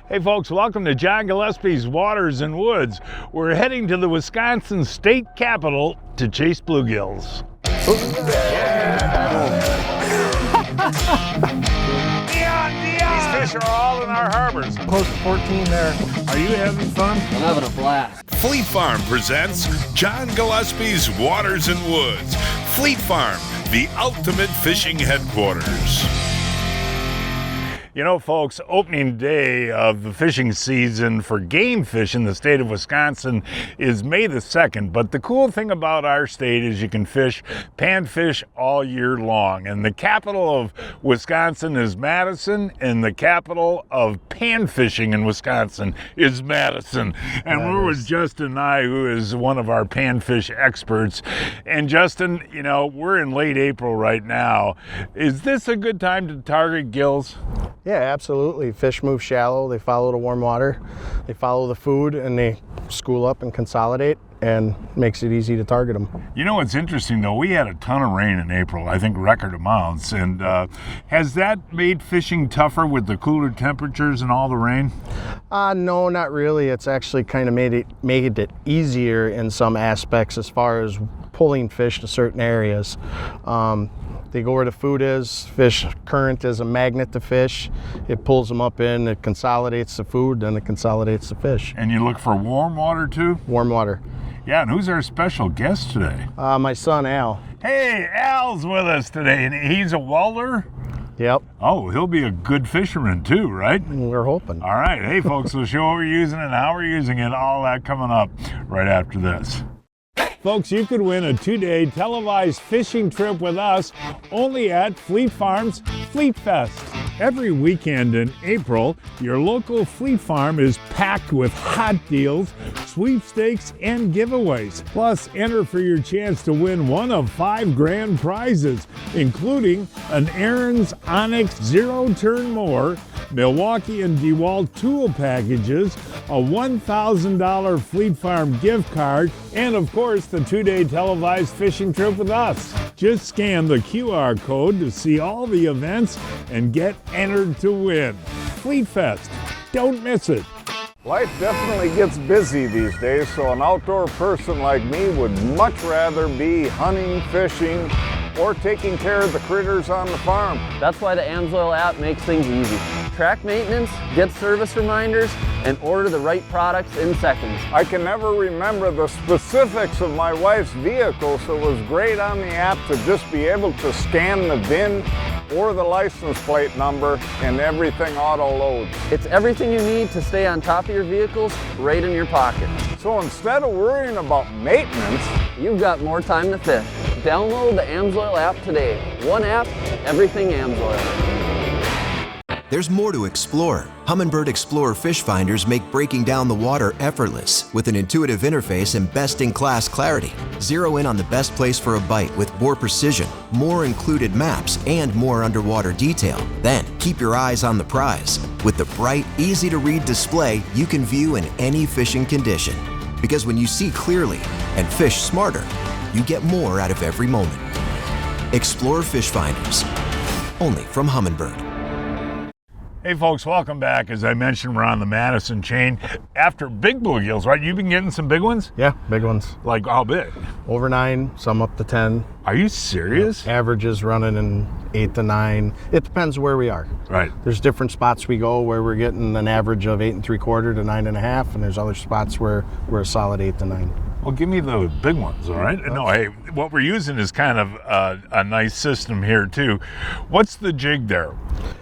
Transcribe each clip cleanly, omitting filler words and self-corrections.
Hey folks, welcome to John Gillespie's Waters and Woods. We're heading to the Wisconsin state capitol to chase bluegills. These fish are all in our harbors. Close to 14 there. Are you having fun? I'm having a blast. Fleet Farm presents John Gillespie's Waters and Woods. Fleet Farm, the ultimate fishing headquarters. You know, folks, opening day of the fishing season for game fish in the state of Wisconsin is May the 2nd. But the cool thing about our state is you can fish panfish all year long. And the capital of Wisconsin is Madison, and the capital of panfishing in Wisconsin is Madison. And we're with Justin Neu, who is one of our panfish experts. And Justin, you know, we're in late April right now. Is this a good time to target gills? Yeah, absolutely. Fish move shallow, they follow the warm water, they follow the food, and they school up and consolidate, and makes it easy to target them. You know what's interesting though, we had a ton of rain in April, I think record amounts, and has that made fishing tougher with the cooler temperatures and all the rain? No, not really. It's actually kind of made it easier in some aspects as far as pulling fish to certain areas. They go where the food is. Fish current is a magnet to fish. It pulls them up in, it consolidates the food, then it consolidates the fish. And you look for warm water too? Warm water. Yeah, and who's our special guest today? My son, Al. Hey, Al's with us today, and he's a welder? Yep. Oh, he'll be a good fisherman too, right? We're hoping. All right. Hey, folks, we'll show what we're using and how we're using it, all that coming up right after this. Folks, you could win a 2-day televised fishing trip with us only at Fleet Farm's Fleet Fest. Every weekend in April, your local Fleet Farm is packed with hot deals, sweepstakes, and giveaways. Plus, enter for your chance to win one of 5 grand prizes, including an Aaron's Onyx zero-turn mower, Milwaukee and DeWalt tool packages, a $1,000 Fleet Farm gift card, and of course the 2-day televised fishing trip with us. Just scan the QR code to see all the events and get entered to win. Fleet Fest, don't miss it. Life definitely gets busy these days, so an outdoor person like me would much rather be hunting, fishing, or taking care of the critters on the farm. That's why the AMSOIL app makes things easy. Track maintenance, get service reminders, and order the right products in seconds. I can never remember the specifics of my wife's vehicle, so it was great on the app to just be able to scan the VIN or the license plate number, and everything auto loads. It's everything you need to stay on top of your vehicles right in your pocket. So instead of worrying about maintenance, you've got more time to fish. Download the AMSOIL app today. One app, everything AMSOIL. There's more to explore. Humminbird Explorer fish finders make breaking down the water effortless with an intuitive interface and best-in-class clarity. Zero in on the best place for a bite with more precision, more included maps, and more underwater detail. Then, keep your eyes on the prize. With the bright, easy-to-read display, you can view in any fishing condition. Because when you see clearly and fish smarter, you get more out of every moment. Explore fish finders, only from Humminbird. Hey folks, welcome back. As I mentioned, we're on the Madison chain after big bluegills, right? You've been getting some big ones? Yeah, big ones. Like how big? Over 9, some up to 10. Are you serious? Averages running in 8 to 9. It depends where we are. Right. There's different spots we go where we're getting an average of 8 3/4 to 9 1/2, and there's other spots where we're a solid 8 to 9. Well, give me the big ones, all right? No, hey, what we're using is kind of a nice system here too. What's the jig there?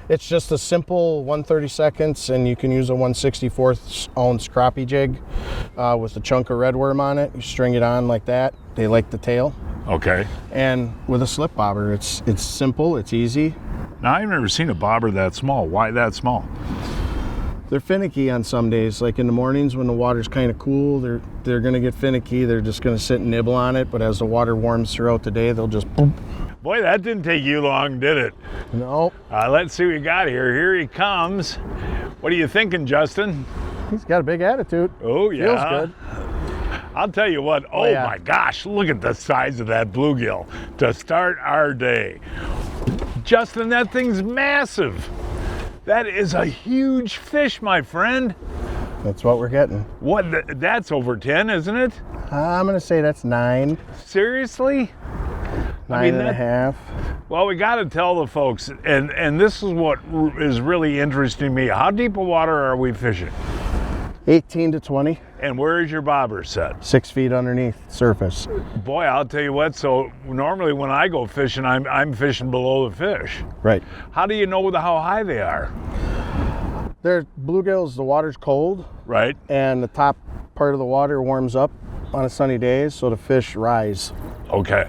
It's just a simple 1/32, and you can use a 1/64 ounce crappie jig with a chunk of redworm on it. You string it on like that. They like the tail. Okay. And with a slip bobber, it's simple, it's easy. Now, I've never seen a bobber that small. Why that small? They're finicky on some days. Like in the mornings when the water's kind of cool, they're going to get finicky. They're just going to sit and nibble on it. But as the water warms throughout the day, they'll just boom. Boy, that didn't take you long, did it? No. Let's see what we got here. Here he comes. What are you thinking, Justin? He's got a big attitude. Oh, yeah. Feels good. I'll tell you what. Oh, yeah. My gosh. Look at the size of that bluegill to start our day. Justin, that thing's massive. That is a huge fish, my friend. That's what we're getting. What? That's over 10, isn't it? I'm gonna say that's 9, Seriously? 9.5. Well, we got to tell the folks, and this is what is really interesting me. How deep of water are we fishing? 18 to 20, And where is your bobber set? 6 feet underneath surface. Boy, I'll tell you what, so normally when I go fishing, I'm fishing below the fish. Right. How do you know how high they are? They're bluegills, the water's cold, Right? and the top part of the water warms up on a sunny day, so the fish rise Okay.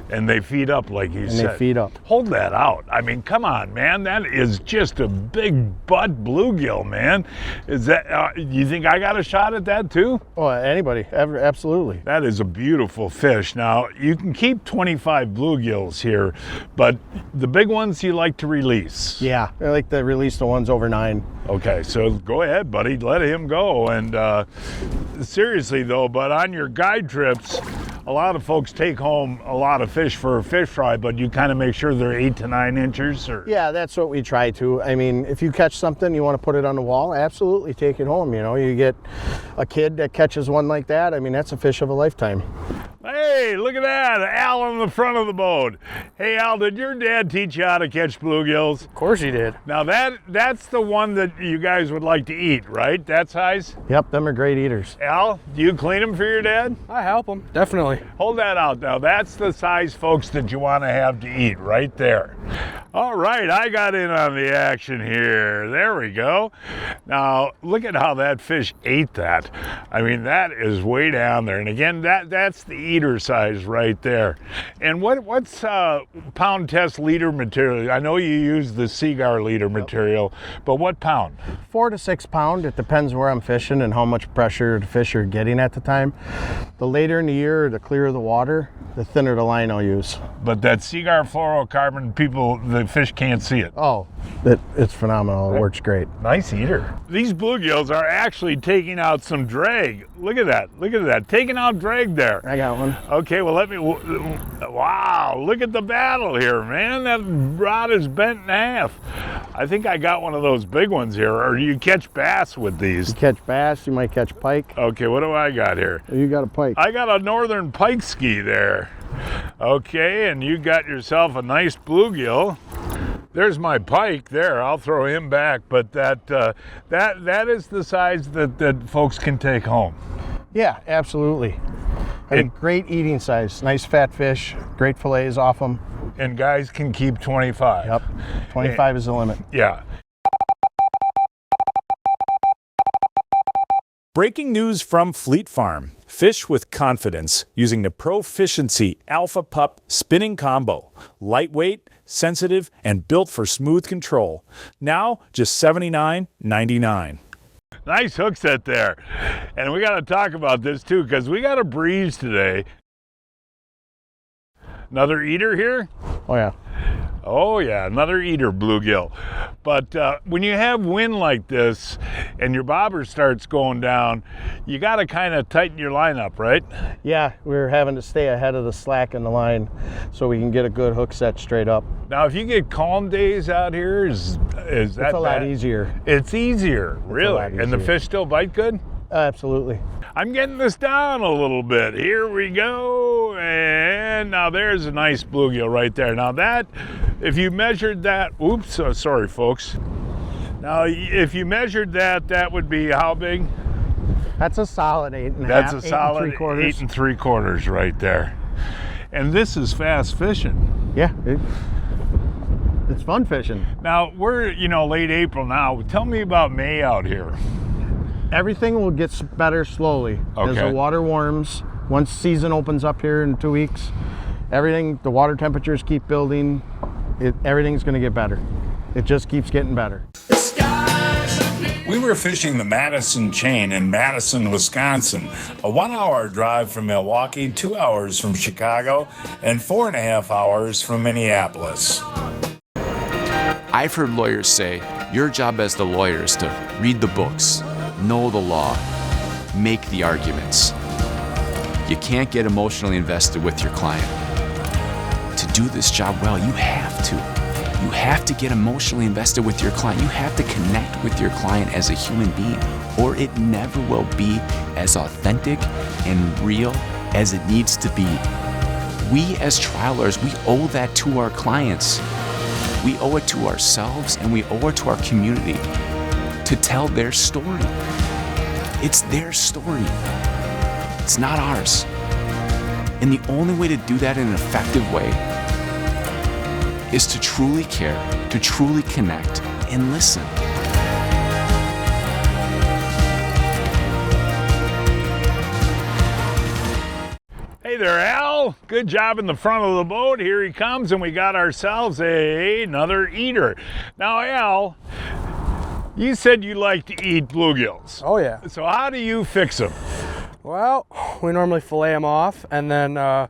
And they feed up like you and said. they feed up. Hold that out. I mean, come on, man. That is just a big butt bluegill, man. Is that, you think I got a shot at that too? Oh, anybody, absolutely. That is a beautiful fish. Now, you can keep 25 bluegills here, but the big ones you like to release. Yeah, I like to release the ones over 9. Okay, so go ahead, buddy. Let him go. And seriously, though, but on your guide trips, a lot of folks take home a lot of fish for a fish fry, but you kind of make sure they're 8 to 9 inches. Or Yeah, that's what we try to. I mean, if you catch something, you want to put it on the wall, absolutely take it home. You know, you get a kid that catches one like that, I mean, that's a fish of a lifetime. Hey, look at that, Al on the front of the boat. Hey, Al, did your dad teach you how to catch bluegills? Of course he did. Now that's the one that you guys would like to eat, right? That size? Yep, them are great eaters. Al, do you clean them for your dad? I help him, definitely. Hold that out now. That's the size, folks, that you want to have to eat right there. All right, I got in on the action here. There we go. Now, look at how that fish ate that. I mean, that is way down there. And again, that's the eater size right there. And what's pound test leader material? I know you use the Seagar leader material, but what pound? 4 to 6 pound. It depends where I'm fishing and how much pressure the fish are getting at the time. The later in the year, the clearer the water, the thinner the line I'll use. But that Seagar fluorocarbon, the fish can't see it. Oh, it's phenomenal. It works great. Nice eater. These bluegills are actually taking out some drag. Look at that. Look at that. Taking out drag there. I got one. Okay, well, wow, look at the battle here, man. That rod is bent in half. I think I got one of those big ones here. Or do you catch bass with these? You catch bass, you might catch pike. Okay, what do I got here? You got a pike. I got a northern pike ski there. Okay, and you got yourself a nice bluegill. There's my pike there. I'll throw him back, but that is the size that folks can take home. Yeah, absolutely. And great eating size. Nice fat fish, great fillets off them. And guys can keep 25. Yep, 25 is the limit. Yeah. Breaking news from Fleet Farm. Fish with confidence using the Proficiency Alpha Pup spinning combo. Lightweight, sensitive, and built for smooth control. Now, just $79.99. Nice hook set there. And we got to talk about this too, because we got a breeze today. Another eater here? Oh yeah. Oh yeah, another eater bluegill. But when you have wind like this and your bobber starts going down, you got to kind of tighten your line up, right? Yeah, we're having to stay ahead of the slack in the line so we can get a good hook set straight up. Now, if you get calm days out here, is that It's a lot bad? easier. It's easier, really. lot And the easier. fish still bite good? Absolutely. I'm getting this down a little bit. Here we go. And now there's a nice bluegill right there. Now that, if you measured that, oops, sorry folks. Now, if you measured that, that would be how big? That's a solid 8.5. That's a solid 8 3/4. 8 3/4 right there. And this is fast fishing. Yeah, it's fun fishing. Now, we're, late April now. Tell me about May out here. Everything will get better slowly as Okay. the water warms. Once season opens up here in 2 weeks, the water temperatures keep building. Everything's going to get better. It just keeps getting better. We were fishing the Madison chain in Madison, Wisconsin, a 1-hour drive from Milwaukee, 2 hours from Chicago, and 4.5 hours from Minneapolis. I've heard lawyers say your job as the lawyer is to read the books, know the law, make the arguments. You can't get emotionally invested with your client. To do this job well, you have to. You have to get emotionally invested with your client. You have to connect with your client as a human being, or it never will be as authentic and real as it needs to be. We as trialers, we owe that to our clients. We owe it to ourselves, and we owe it to our community to tell their story. It's their story. It's not ours. And the only way to do that in an effective way is to truly care, to truly connect, and listen. Hey there, Al. Good job in the front of the boat. Here he comes, and we got ourselves another eater. Now, Al, you said you like to eat bluegills. Oh yeah. So how do you fix them? Well, we normally fillet them off and then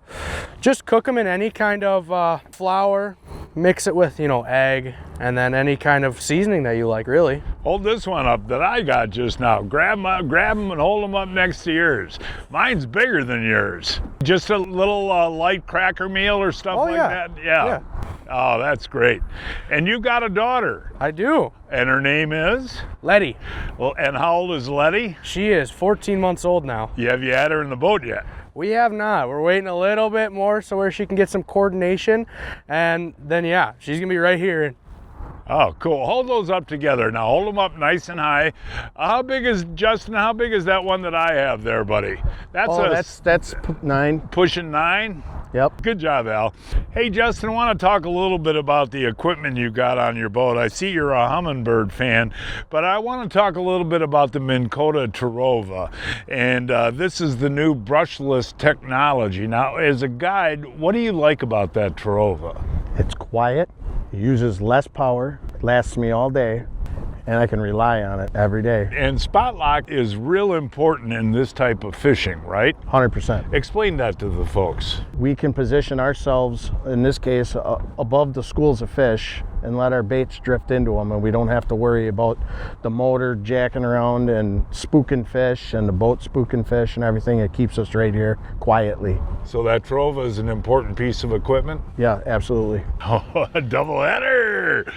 just cook them in any kind of flour, mix it with, egg, and then any kind of seasoning that you like, really. Hold this one up that I got just now. Grab them and hold them up next to yours. Mine's bigger than yours. Just a little light cracker meal or stuff like that? Yeah. Oh, that's great. And you got a daughter. I do. And her name is? Letty. Well, and how old is Letty? She is 14 months old now. Have you had her in the boat yet? We have not. We're waiting a little bit more so where she can get some coordination. And then, she's going to be right here. Oh, cool. Hold those up together. Now hold them up nice and high. How big is that one that I have there, buddy? That's 9. Pushing 9? Yep. Good job, Al. Hey, Justin, I want to talk a little bit about the equipment you got on your boat. I see you're a Humminbird fan, but I want to talk a little bit about the Minn Kota Terrova. And this is the new brushless technology. Now, as a guide, what do you like about that Terrova? It's quiet. It uses less power. It lasts me all day. And I can rely on it every day. And spot lock is real important in this type of fishing, right? 100%. Explain that to the folks. We can position ourselves, in this case, above the schools of fish and let our baits drift into them, and we don't have to worry about the motor jacking around and spooking fish and the boat spooking fish and everything. It keeps us right here quietly. So that Terrova is an important piece of equipment? Yeah, absolutely. Oh, a double header.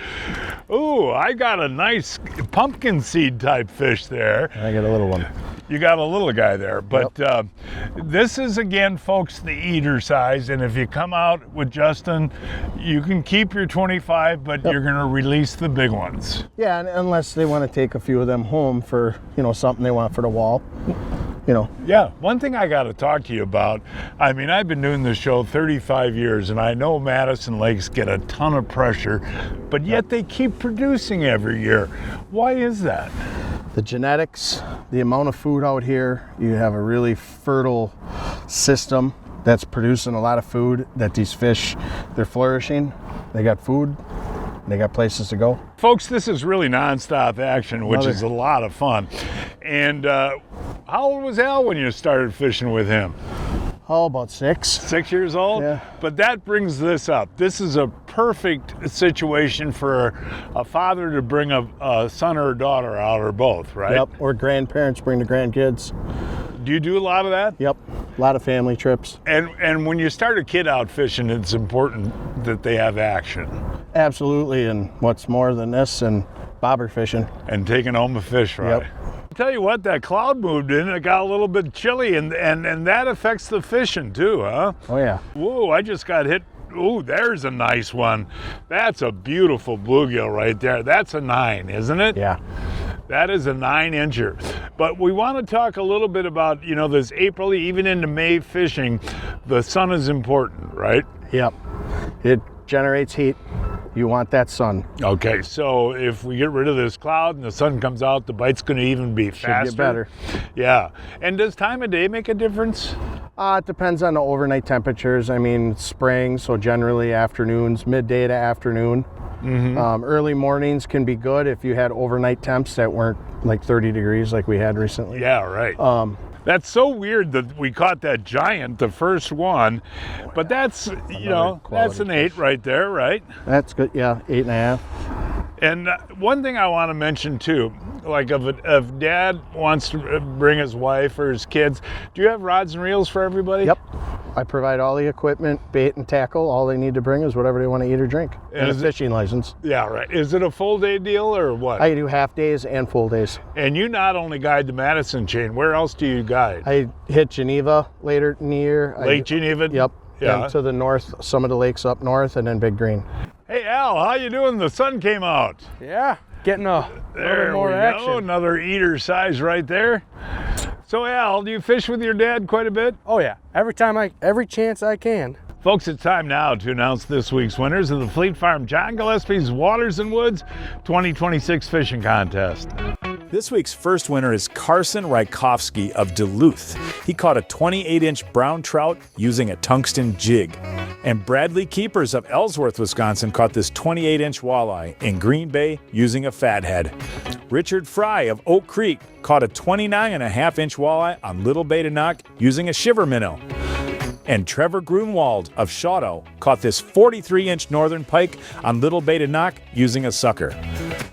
Ooh, I got a nice pumpkin seed type fish there. I got a little one. You got a little guy there, but Yep. This is, again, folks, the eater size, and if you come out with Justin, you can keep your 25, but you're going to release the big ones. Yeah, and unless they want to take a few of them home for, something they want for the wall. Yeah, one thing I got to talk to you about, I mean, I've been doing this show 35 years, and I know Madison lakes get a ton of pressure, but yet they keep producing every year. Why is that? The genetics, the amount of food out here, you have a really fertile system that's producing a lot of food that these fish, they're flourishing. They got food, they got places to go. Folks, this is really nonstop action, which is a lot of fun. And how old was Al when you started fishing with him? Oh, about 6. 6 years old? Yeah. But that brings this up. This is a perfect situation for a father to bring a son or a daughter out, or both, right? Yep, or grandparents bring the grandkids. Do you do a lot of that? Yep, a lot of family trips. And when you start a kid out fishing, it's important that they have action. Absolutely, and what's more than this, and bobber fishing. And taking home a fish, right? Yep. Tell you what, that cloud moved in, it got a little bit chilly, and that affects the fishing too, huh? Oh yeah. Whoa, I just got hit. Ooh, there's a nice one. That's a beautiful bluegill right there. That's a 9, isn't it? Yeah. That is a 9-incher. But we want to talk a little bit about, this April, even into May fishing. The sun is important, right? Yep. It generates heat. You want that sun. Okay, so if we get rid of this cloud and the sun comes out, the bite's going to even be faster. Should get better. Yeah. And does time of day make a difference? It depends on the overnight temperatures. I mean, spring, so generally afternoons, midday to afternoon. Mm-hmm. Early mornings can be good if you had overnight temps that weren't like 30 degrees like we had recently. Yeah, right. That's so weird that we caught that giant, the first one, but that's, that's an 8 right there, right? That's good, yeah, 8.5. And one thing I want to mention too, like if dad wants to bring his wife or his kids, do you have rods and reels for everybody? Yep. I provide all the equipment, bait and tackle. All they need to bring is whatever they want to eat or drink, and a fishing license. Yeah, right. Is it a full day deal or what? I do half days and full days. And you not only guide the Madison chain, where else do you guide? I hit Geneva later in the year. Lake Geneva? Yep. Yeah. And to the north, some of the lakes up north, and then Big Green. Hey Al, how you doing? The sun came out. Yeah, getting a little bit more action. Go. Another eater size right there. So Al, do you fish with your dad quite a bit? Oh yeah, every chance I can. Folks, it's time now to announce this week's winners of the Fleet Farm John Gillespie's Waters and Woods 2026 Fishing Contest. This week's first winner is Carson Rykovsky of Duluth. He caught a 28-inch brown trout using a tungsten jig. And Bradley Keepers of Ellsworth, Wisconsin caught this 28-inch walleye in Green Bay using a fathead. Richard Fry of Oak Creek caught a 29.5-inch walleye on Little Beta Knock using a shiver minnow. And Trevor Grunwald of Shawto caught this 43-inch northern pike on Little Beta Knock using a sucker.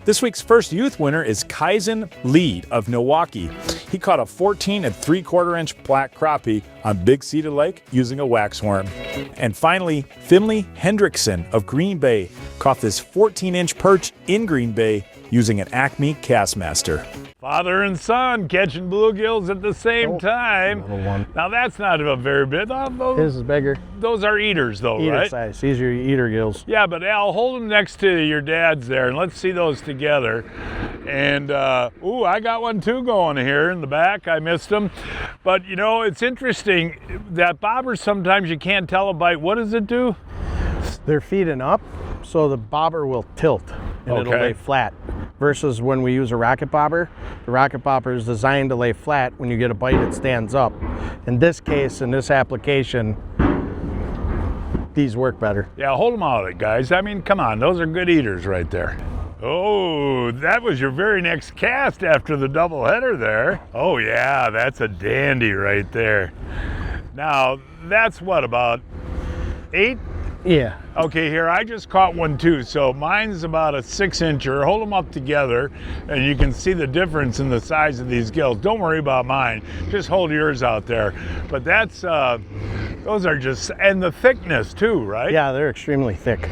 This week's first youth winner is Kaizen Lead of Milwaukee. He caught a 14 3/4-inch black crappie on Big Cedar Lake using a wax worm. And finally, Finley Hendrickson of Green Bay caught this 14-inch perch in Green Bay using an Acme Castmaster. Father and son catching bluegills at the same time. Little one. Now that's not a very big. His is bigger. Those are eaters though, Eater right? size. These are your eater gills. Yeah, but Al, hold them next to your dad's there, and let's see those together. And, I got one too going here in the back. I missed them. But, you know, it's interesting that bobbers, sometimes you can't tell a bite. What does it do? They're feeding up, so the bobber will tilt and it'll lay flat. Versus when we use a rocket bobber, the rocket bobber is designed to lay flat. When you get a bite, it stands up. In this case, in this application, these work better. Yeah, hold them out, guys. I mean, come on, those are good eaters right there. Oh, that was your very next cast after the double header there. Oh yeah, that's a dandy right there. Now, that's what, about 8? Yeah. Okay, here, I just caught one too, so mine's about a 6-incher. Hold them up together, and you can see the difference in the size of these gills. Don't worry about mine, just hold yours out there. But that's, those are just, and the thickness too, right? Yeah, they're extremely thick.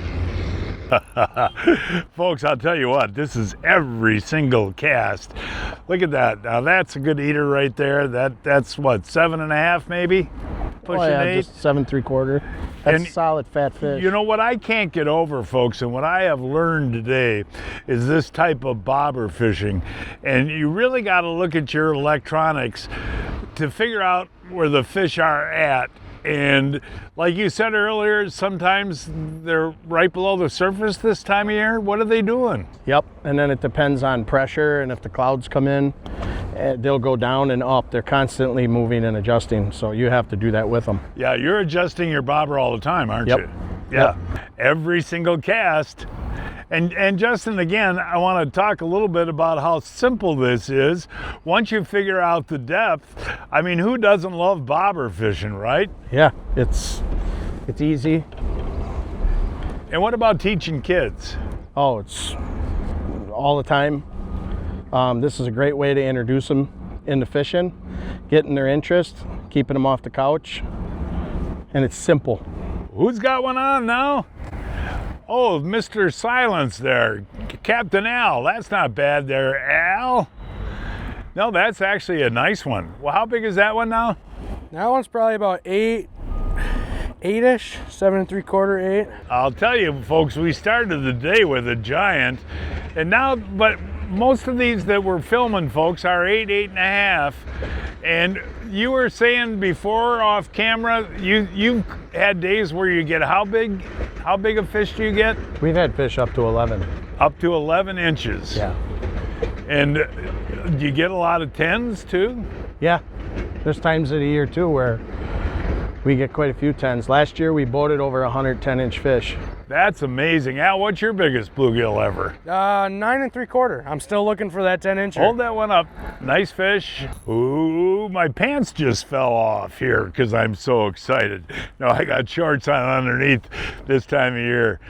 Folks, I'll tell you what, this is every single cast. Look at that. Now that's a good eater right there. That's what, 7.5 maybe? Pushing 8? Just 7 3/4. That's a solid fat fish. You know what I can't get over, folks, and what I have learned today is this type of bobber fishing. And you really got to look at your electronics to figure out where the fish are at. And like you said earlier, sometimes they're right below the surface this time of year. What are they doing? Yep, and then it depends on pressure, and if the clouds come in, they'll go down and up. They're constantly moving and adjusting, so you have to do that with them. Yeah, you're adjusting your bobber all the time, aren't Yep. you? Yeah, Yep. Every single cast. And Justin, again, I want to talk a little bit about how simple this is. Once you figure out the depth, I mean, who doesn't love bobber fishing, right? Yeah, it's easy. And what about teaching kids? Oh, it's all the time. This is a great way to introduce them into fishing, getting their interest, keeping them off the couch, and it's simple. Who's got one on now? Oh, Mr. Silence there, Captain Al. That's not bad there, Al. No, that's actually a nice one. Well, how big is that one now? That one's probably about 8-ish, 7 3/4, 8. I'll tell you, folks, we started the day with a giant, and now, but most of these that we're filming, folks, are 8, 8.5. And you were saying before off camera, you've had days where you get how big? How big a fish do you get? We've had fish up to 11. Up to 11 inches. Yeah. And do you get a lot of 10s too? Yeah. There's times of the year too where we get quite a few 10s. Last year we boated over 110-inch fish. That's amazing. Al, what's your biggest bluegill ever? 9 3/4. I'm still looking for that 10-incher. Hold that one up. Nice fish. Ooh, my pants just fell off here because I'm so excited. No, I got shorts on underneath this time of year.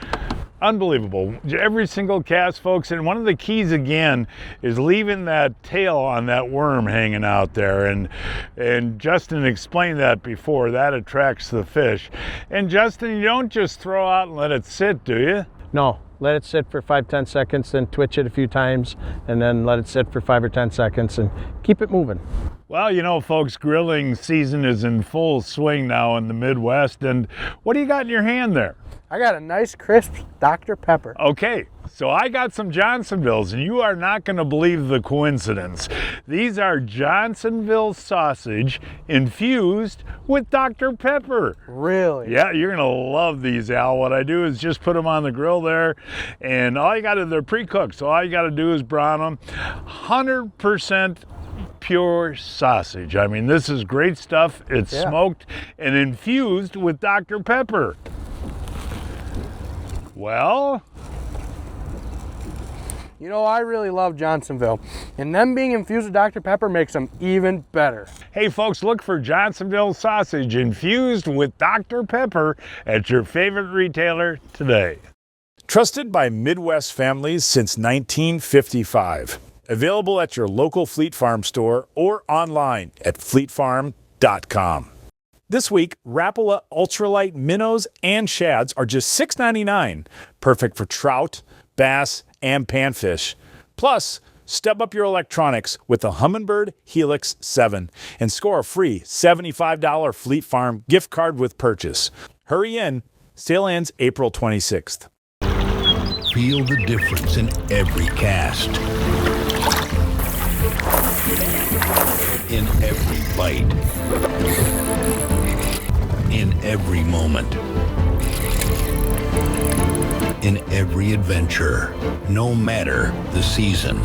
Unbelievable. Every single cast, folks, and one of the keys again is leaving that tail on that worm hanging out there, and Justin explained that before. That attracts the fish. And Justin, you don't just throw out and let it sit, do you? No, let it sit for 5-10 seconds, then twitch it a few times, and then let it sit for 5 or 10 seconds and keep it moving. Well, you know, folks, grilling season is in full swing now in the Midwest, and what do you got in your hand there? I got a nice crisp Dr. Pepper. Okay, so I got some Johnsonvilles, and you are not going to believe the coincidence. These are Johnsonville sausage infused with Dr. Pepper. Really? Yeah, you're going to love these, Al. What I do is just put them on the grill there, and all you got to, they're pre-cooked, so all you got to do is brown them. 100% pure sausage. I mean, this is great stuff. It's smoked and infused with Dr. Pepper. Well, you know, I really love Johnsonville, and them being infused with Dr. Pepper makes them even better. Hey folks, look for Johnsonville sausage infused with Dr. Pepper at your favorite retailer today. Trusted by Midwest families since 1955. Available at your local Fleet Farm store or online at fleetfarm.com. This week, Rapala Ultralight Minnows and Shads are just $6.99, perfect for trout, bass, and panfish. Plus, step up your electronics with the Humminbird Helix 7 and score a free $75 Fleet Farm gift card with purchase. Hurry in, sale ends April 26th. Feel the difference in every cast, in every bite, in every moment, in every adventure, no matter the season.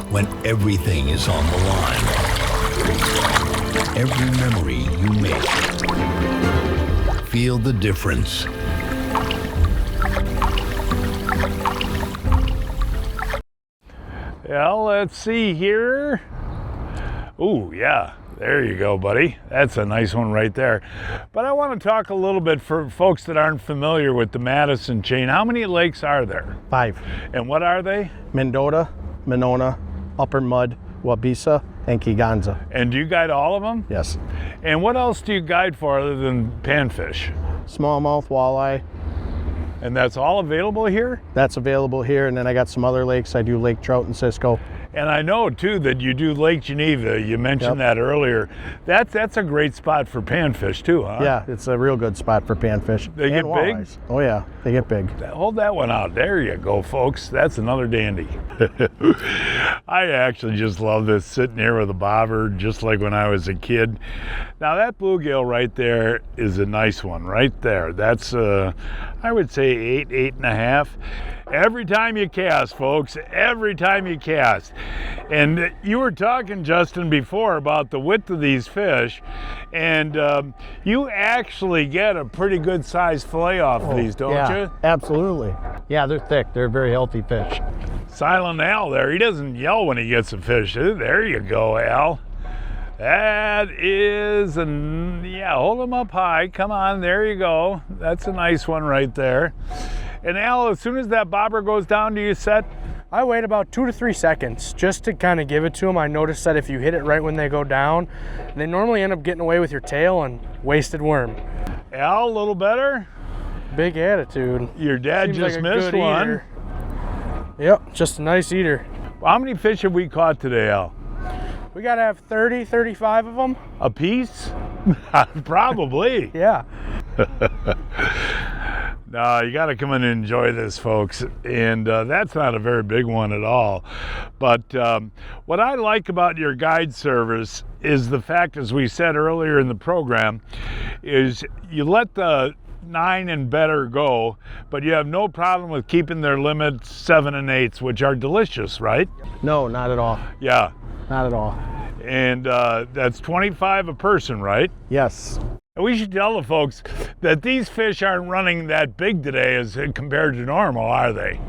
When everything is on the line, every memory you make, feel the difference. Well, let's see here. Ooh, yeah. There you go, buddy. That's a nice one right there. But I want to talk a little bit for folks that aren't familiar with the Madison chain. How many lakes are there? 5. And what are they? Mendota, Monona, Upper Mud, Waubesa, and Kegonsa. And do you guide all of them? Yes. And what else do you guide for other than panfish? Smallmouth, walleye. And that's all available here? That's available here, and then I got some other lakes. I do lake trout and Cisco. And I know too that you do Lake Geneva. You mentioned that earlier. That's a great spot for panfish too, huh? Yeah, it's a real good spot for panfish. They get big? Walleyes. Oh yeah, they get big. Hold that one out. There you go, folks. That's another dandy. I actually just love this, sitting here with a bobber, just like when I was a kid. Now that bluegill right there is a nice one right there. That's I would say 8.5. Every time you cast, folks, every time you cast. And you were talking, Justin, before about the width of these fish, and you actually get a pretty good sized fillet off of these, don't you? Absolutely. Yeah, they're thick. They're very healthy fish. Silent Al there, he doesn't yell when he gets a fish. There you go, Al. That is, yeah, hold them up high. Come on, there you go. That's a nice one right there. And Al, as soon as that bobber goes down, do you set? I wait about 2 to 3 seconds just to kind of give it to them. I noticed that if you hit it right when they go down, they normally end up getting away with your tail and wasted worm. Al, a little better? Big attitude. Your dad Seems just like missed one. Eater. Yep, just a nice eater. Well, how many fish have we caught today, Al? We got to have 30, 35 of them. A piece? Probably. Yeah. No, you got to come in and enjoy this, folks. And that's not a very big one at all. But what I like about your guide service is the fact, as we said earlier in the program, is you let the 9 and better go, but you have no problem with keeping their limit 7 and 8s, which are delicious, right? No, not at all. Yeah. Not at all. And that's $25 a person, right? Yes. And we should tell the folks that these fish aren't running that big today as compared to normal, are they?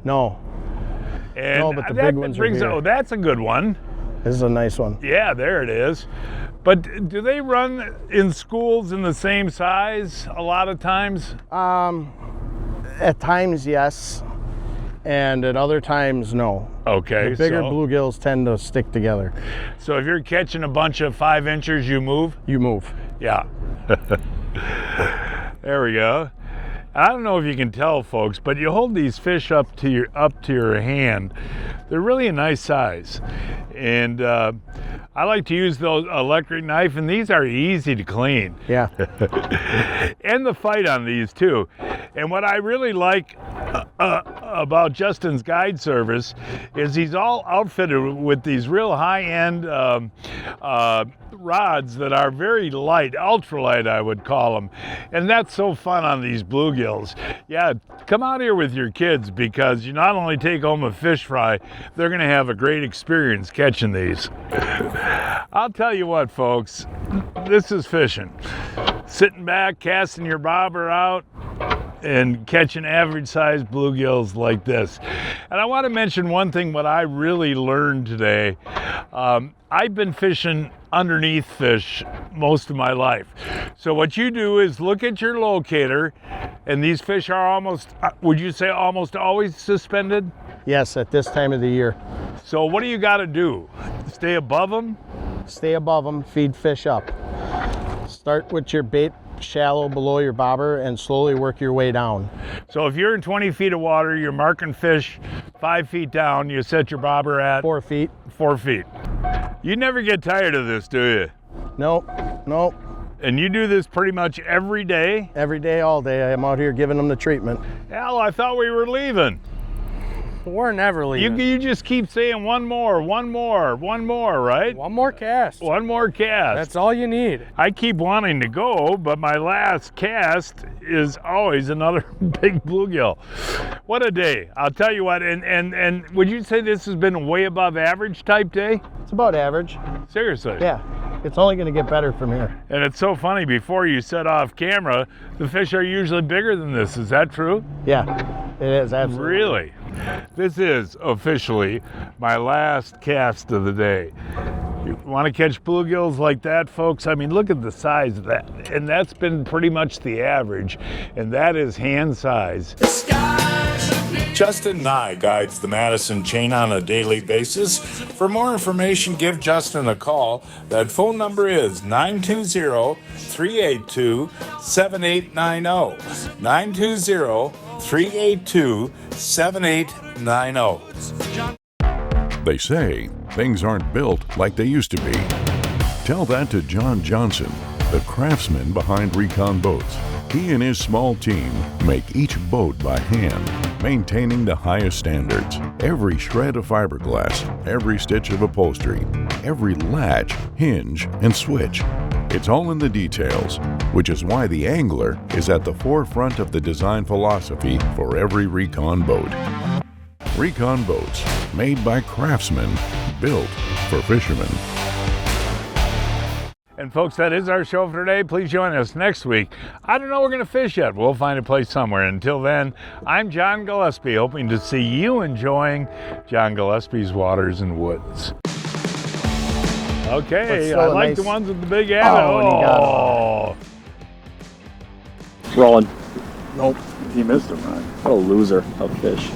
No. And no, but the big ones are here. Oh, that's a good one. This is a nice one. Yeah, there it is. But do they run in schools in the same size a lot of times? At times, yes. And at other times, no. Okay. The bigger bluegills tend to stick together. So if you're catching a bunch of 5-inchers, you move? You move. Yeah. There we go. I don't know if you can tell, folks, but you hold these fish up to your hand. They're really a nice size, and I like to use those electric knife, and these are easy to clean. Yeah. And the fight on these too. And what I really like about Justin's guide service is he's all outfitted with these real high-end rods that are very light, ultralight I would call them. And that's so fun on these bluegills. Yeah, come out here with your kids, because you not only take home a fish fry, they're gonna have a great experience catching these. I'll tell you what, folks, this is fishing. Sitting back, casting your bobber out, and catching average sized bluegills like this. And I want to mention one thing, what I really learned today. I've been fishing underneath fish most of my life. So what you do is look at your locator, and these fish are almost, would you say almost always suspended? Yes, at this time of the year. So what do you got to do? Stay above them? Stay above them, feed fish up. Start with your bait shallow below your bobber and slowly work your way down. So if you're in 20 feet of water, you're marking fish 5 feet down, you set your bobber at? 4 feet. 4 feet. You never get tired of this, do you? Nope, nope. And you do this pretty much every day? Every day, all day. I'm out here giving them the treatment. Hell, I thought we were leaving. We're never leaving. You just keep saying one more, right? One more cast. One more cast. That's all you need. I keep wanting to go, but my last cast is always another big bluegill. What a day. I'll tell you what, and would you say this has been a way above average type day? It's about average. Seriously? Yeah. It's only going to get better from here. And it's so funny, before you set off camera, the fish are usually bigger than this. Is that true? Yeah, it is, absolutely. Really? This is officially my last cast of the day. You want to catch bluegills like that, folks? I mean, look at the size of that. And that's been pretty much the average. And that is hand size. Justin Neu guides the Madison chain on a daily basis. For more information, give Justin a call. That phone number is 920-382-7890. 920-382-7890. They say things aren't built like they used to be. Tell that to John Johnson, the craftsman behind Recon Boats. He and his small team make each boat by hand, maintaining the highest standards. Every shred of fiberglass, every stitch of upholstery, every latch, hinge, and switch. It's all in the details, which is why the angler is at the forefront of the design philosophy for every Recon boat. Recon Boats, made by craftsmen, built for fishermen. And folks, that is our show for today. Please join us next week. I don't know we're going to fish yet. We'll find a place somewhere. Until then, I'm John Gillespie, hoping to see you enjoying John Gillespie's Waters and Woods. Okay, I like the ones with the big head. Oh. Rolling. Nope. He missed him, right? What a loser of fish.